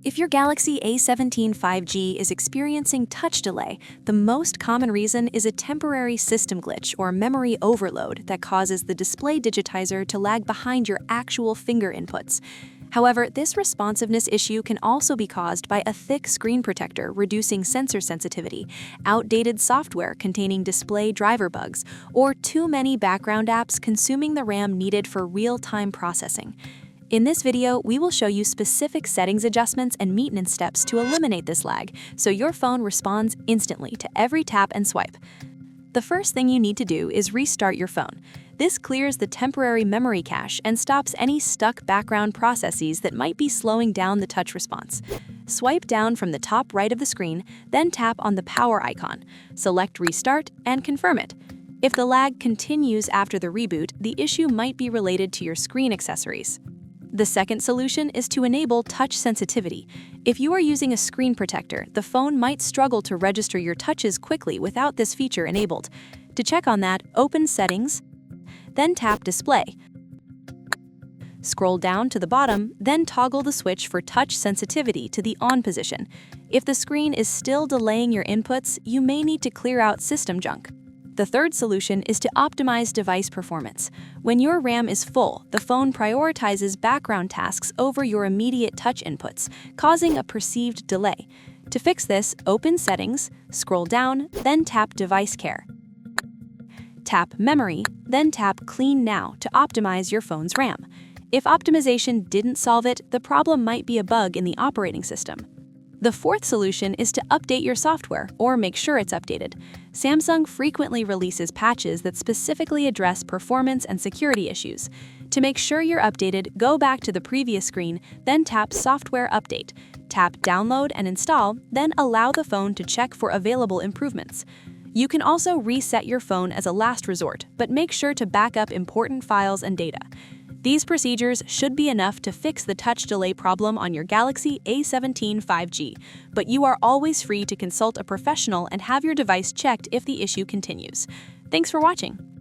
If your Galaxy A17 5G is experiencing touch delay, the most common reason is a temporary system glitch or memory overload that causes the display digitizer to lag behind your actual finger inputs. However, this responsiveness issue can also be caused by a thick screen protector reducing sensor sensitivity, outdated software containing display driver bugs, or too many background apps consuming the RAM needed for real-time processing. In this video, we will show you specific settings adjustments and maintenance steps to eliminate this lag, so your phone responds instantly to every tap and swipe. The first thing you need to do is restart your phone. This clears the temporary memory cache and stops any stuck background processes that might be slowing down the touch response. Swipe down from the top right of the screen, then tap on the power icon. Select Restart and confirm it. If the lag continues after the reboot, the issue might be related to your screen accessories. The second solution is to enable touch sensitivity. If you are using a screen protector, the phone might struggle to register your touches quickly without this feature enabled. To check on that, open Settings, then tap Display. Scroll down to the bottom, then toggle the switch for touch sensitivity to the on position. If the screen is still delaying your inputs, you may need to clear out system junk. The third solution is to optimize device performance. When your RAM is full, the phone prioritizes background tasks over your immediate touch inputs, causing a perceived delay. To fix this, open Settings, scroll down, then tap Device Care. Tap Memory, then tap Clean Now to optimize your phone's RAM. If optimization didn't solve it, the problem might be a bug in the operating system. The fourth solution is to update your software or make sure it's updated. Samsung frequently releases patches that specifically address performance and security issues. To make sure you're updated, go back to the previous screen, then tap Software Update. Tap Download and Install, then allow the phone to check for available improvements. You can also reset your phone as a last resort, but make sure to back up important files and data. These procedures should be enough to fix the touch delay problem on your Galaxy A17 5G, but you are always free to consult a professional and have your device checked if the issue continues. Thanks for watching.